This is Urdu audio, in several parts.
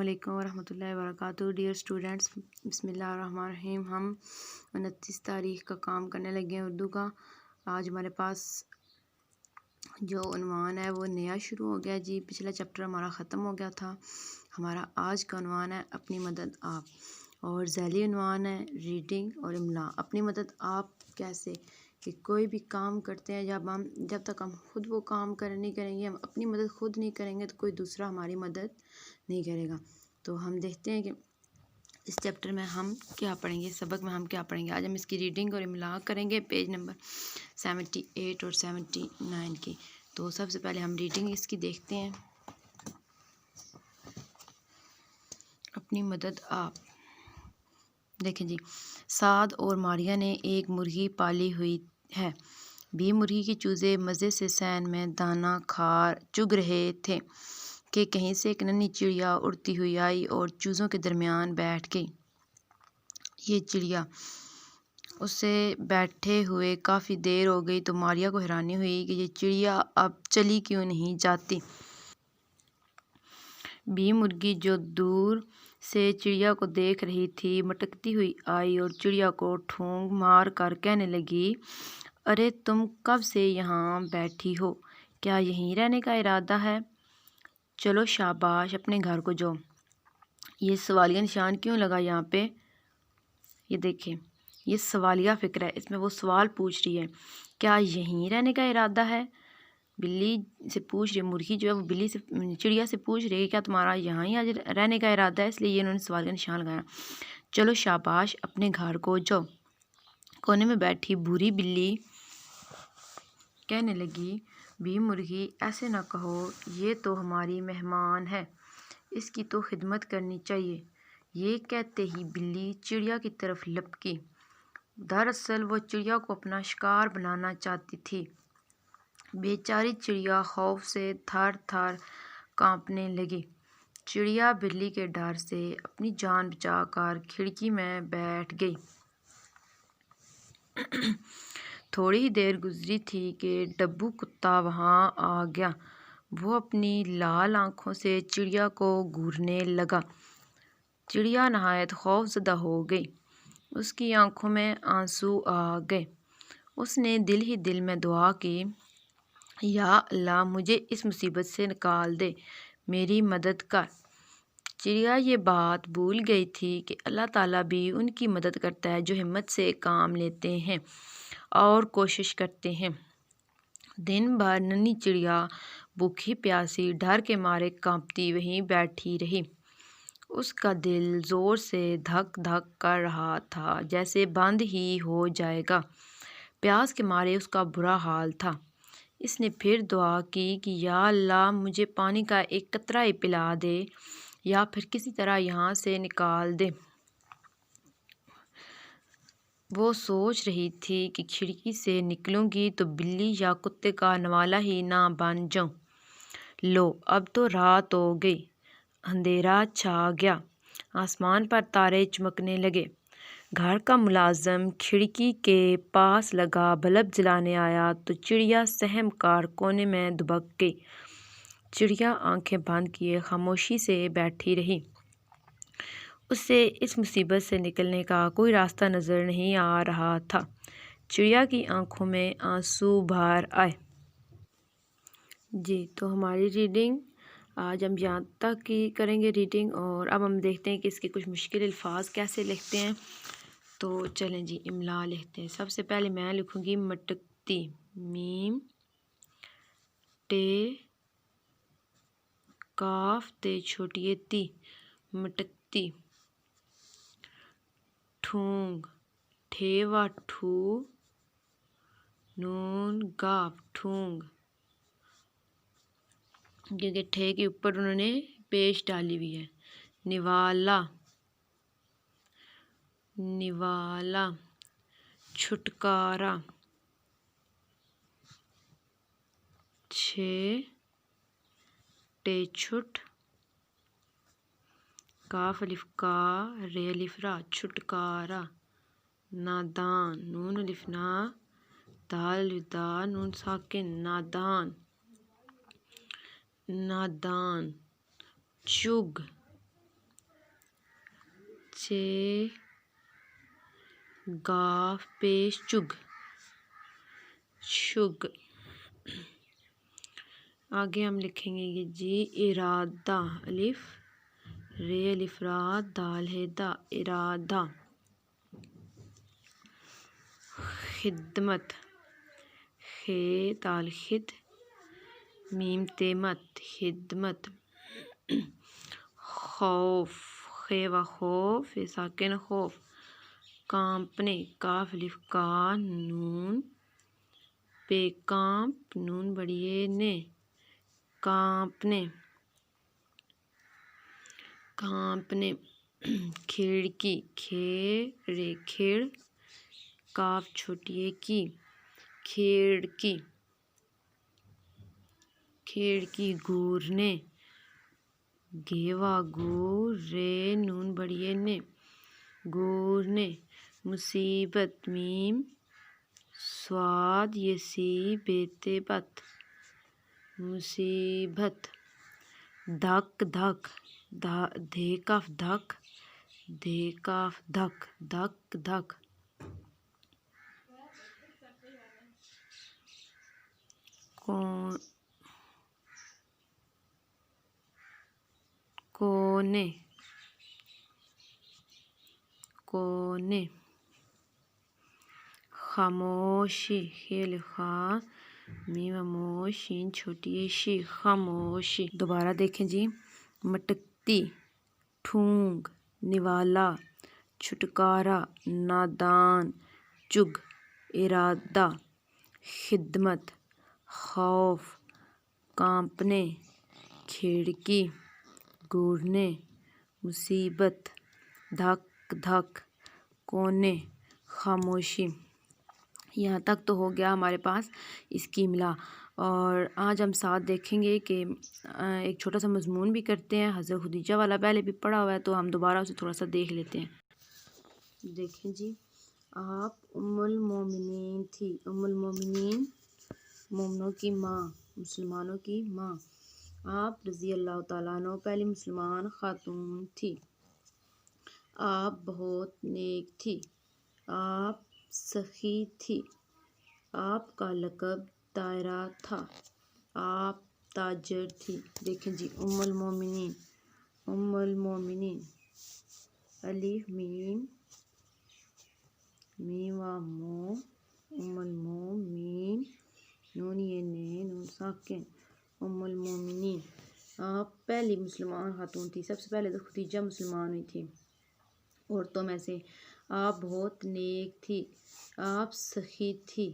علیکم ورحمۃ اللہ وبرکاتہ۔ ڈیئر اسٹوڈینٹس، بسم اللہ الرحمن الرحیم۔ ہم 29 تاریخ کا کام کرنے لگے ہیں اردو کا۔ آج ہمارے پاس جو عنوان ہے وہ نیا شروع ہو گیا جی۔ پچھلا چیپٹر ہمارا ختم ہو گیا تھا۔ ہمارا آج کا عنوان ہے اپنی مدد آپ، اور ذیلی عنوان ہے ریڈنگ اور املا۔ اپنی مدد آپ کیسے؟ کہ کوئی بھی کام کرتے ہیں جب تک ہم خود وہ کام نہیں کریں گے، ہم اپنی مدد خود نہیں کریں گے تو کوئی دوسرا ہماری مدد نہیں کرے گا۔ تو ہم دیکھتے ہیں کہ اس چیپٹر میں ہم کیا پڑھیں گے، سبق میں ہم کیا پڑھیں گے۔ آج ہم اس کی ریڈنگ اور املا کریں گے، پیج نمبر 78 اور 79 کی۔ تو سب سے پہلے ہم ریڈنگ اس کی دیکھتے ہیں۔ اپنی مدد آپ دیکھیں جی۔ سعد اور ماریہ نے ایک مرغی پالی ہوئی ہے۔ بھی مرغی کے چوزے مزے سے سین میں دانہ چگ رہے تھے کہ کہیں سے ایک ننھی چڑیا اڑتی ہوئی آئی اور چوزوں کے درمیان بیٹھ گئی۔ یہ چڑیا اسے بیٹھے ہوئے کافی دیر ہو گئی تو ماریہ کو حیرانی ہوئی کہ یہ چڑیا اب چلی کیوں نہیں جاتی۔ بھی مرغی جو دور سے چڑیا کو دیکھ رہی تھی مٹکتی ہوئی آئی اور چڑیا کو ٹھونگ مار کر کہنے لگی، ارے تم کب سے یہاں بیٹھی ہو؟ کیا یہیں رہنے کا ارادہ ہے؟ چلو شاباش، اپنے گھر کو جاؤ۔ یہ سوالیہ نشان کیوں لگا یہاں پہ؟ یہ دیکھیں، یہ سوالیہ فکر ہے، اس میں وہ سوال پوچھ رہی ہے، کیا یہیں رہنے کا ارادہ ہے؟ بلی سے پوچھ رہی ہے، مرغی جو ہے وہ چڑیا سے پوچھ رہی ہے کیا تمہارا یہاں ہی آج رہنے کا ارادہ ہے؟ اس لیے انہوں نے سوالیہ نشان لگایا۔ چلو شاباش، اپنے گھر کو جاؤ۔ کونے میں بیٹھی بھوری بلی کہنے لگی، بھی مرغی ایسے نہ کہو، یہ تو ہماری مہمان ہے، اس کی تو خدمت کرنی چاہیے۔ یہ کہتے ہی بلی چڑیا کی طرف لپکی۔ دراصل وہ چڑیا کو اپنا شکار بنانا چاہتی تھی۔ بیچاری چڑیا خوف سے تھر تھر کانپنے لگی۔ چڑیا بلی کے ڈر سے اپنی جان بچا کر کھڑکی میں بیٹھ گئی۔ تھوڑی ہی دیر گزری تھی کہ ڈبو کتا وہاں آ گیا۔ وہ اپنی لال آنکھوں سے چڑیا کو گھورنے لگا۔ چڑیا نہایت خوف زدہ ہو گئی، اس کی آنکھوں میں آنسو آ گئے۔ اس نے دل ہی دل میں دعا کی، یا اللہ مجھے اس مصیبت سے نکال دے، میری مدد کر۔ چڑیا یہ بات بھول گئی تھی کہ اللہ تعالیٰ بھی ان کی مدد کرتا ہے جو ہمت سے کام لیتے ہیں اور کوشش کرتے ہیں۔ دن بھر ننھی چڑیا بھوکی پیاسی ڈر کے مارے کانپتی وہیں بیٹھی رہی۔ اس کا دل زور سے دھک دھک کر رہا تھا جیسے بند ہی ہو جائے گا۔ پیاس کے مارے اس کا برا حال تھا۔ اس نے پھر دعا کی کہ یا اللہ مجھے پانی کا ایک قطرہ ہی پلا دے یا پھر کسی طرح یہاں سے نکال دے۔ وہ سوچ رہی تھی کہ کھڑکی سے نکلوں گی تو بلی یا کتے کا نوالا ہی نہ بن جاؤں۔ لو اب تو رات ہو گئی، اندھیرا چھا گیا، آسمان پر تارے چمکنے لگے۔ گھر کا ملازم کھڑکی کے پاس لگا بلب جلانے آیا تو چڑیا سہم کر کونے میں دبک گئی۔ چڑیا آنکھیں بند کیے خاموشی سے بیٹھی رہی۔ اسے اس مصیبت سے نکلنے کا کوئی راستہ نظر نہیں آ رہا تھا۔ چڑیا کی آنکھوں میں آنسو بھر آئے۔ جی تو ہماری ریڈنگ آج ہم یہاں تک کی کریں گے ریڈنگ، اور اب ہم دیکھتے ہیں کہ اس کے کچھ مشکل الفاظ کیسے لکھتے ہیں۔ تو چلیں جی املا لکھتے ہیں۔ سب سے پہلے میں لکھوں گی مٹکتی، میم ٹے کاف تے چھوٹی تی، مٹکتی۔ ٹھونگ، ٹھے و ٹھو، نون گاف، ٹھونگ، کیونکہ ٹھے کے اوپر انہوں نے پیش ڈالی ہوئی ہے۔ نوالا، نوالا، چھٹکارا، چھے ٹے چھٹ، کاف الف کا، رے الف را، چھٹکارا۔ نادان، نون الف نا، دال الف دا، نون ساکن، نادان، نادان۔ چگ، شے گاف پیش چگ شگ. آگے ہم لکھیں گے یہ جی ارادہ الف رے الف را دال ہے دا ارادہ. خدمت خے دال خد میم تے مت خدمت. خوف خے و خوف فے ساکن خوف. کانپنے کاف الف کا نون پے کانپ نون بڑھیے نے کانپنے کانپنے. کھڑکی کھے رے کھڑ کاف چھوٹیے کی کھڑکی کھڑکی. گورنے گھیوا گور رے نون بڑھیے نے گورنے. مصیبت میم سواد یہ سی بیتے بت مصیبت. دھک دھک دھے کاف دھک دھے کاف دھک دھک دھک. کونے کونے. خاموشی خیل خا میم موش شین چھوٹی شی خاموشی. دوبارہ دیکھیں جی. مٹکتی ٹھونگ نوالا چھٹکارا نادان چگ ارادہ. خدمت خوف کانپنے کھڑکی گورنے. مصیبت دھک دھک کونے خاموشی. یہاں تک تو ہو گیا ہمارے پاس اس کی املا. اور آج ہم ساتھ دیکھیں گے کہ ایک چھوٹا سا مضمون بھی کرتے ہیں. حضرت خدیجہ والا پہلے بھی پڑھا ہوا ہے تو ہم دوبارہ اسے تھوڑا سا دیکھ لیتے ہیں. دیکھیں جی. آپ ام المومنین تھی. ام المومنین مومنوں کی ماں مسلمانوں کی ماں. آپ رضی اللہ تعالیٰ عنہ پہلی مسلمان خاتون تھی. آپ بہت نیک تھی. آپ سخی تھی. آپ کا لقب طاہرہ تھا. آپ تاجر تھی. دیکھیں جی. ام المومنین ام المومنین الف میم میم و مو ام المو میم نون یہ نے نون ساکن ام المومنین. آپ پہلی مسلمان خاتون تھی. سب سے پہلے تو خدیجہ مسلمان ہوئی تھی عورتوں میں سے. آپ بہت نیک تھی. آپ سخی تھی.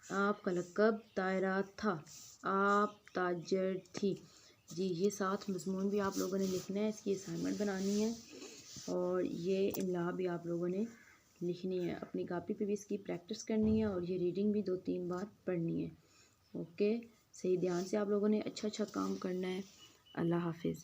آپ کا لقب طاہرہ تھا. آپ تاجر تھی. جی یہ 7 مضمون بھی آپ لوگوں نے لکھنا ہے. اس کی اسائنمنٹ بنانی ہے اور یہ املا بھی آپ لوگوں نے لکھنی ہے. اپنی کاپی پہ بھی اس کی پریکٹس کرنی ہے اور یہ ریڈنگ بھی 2-3 بار پڑھنی ہے. اوکے. صحیح دھیان سے آپ لوگوں نے اچھا کام کرنا ہے. اللہ حافظ.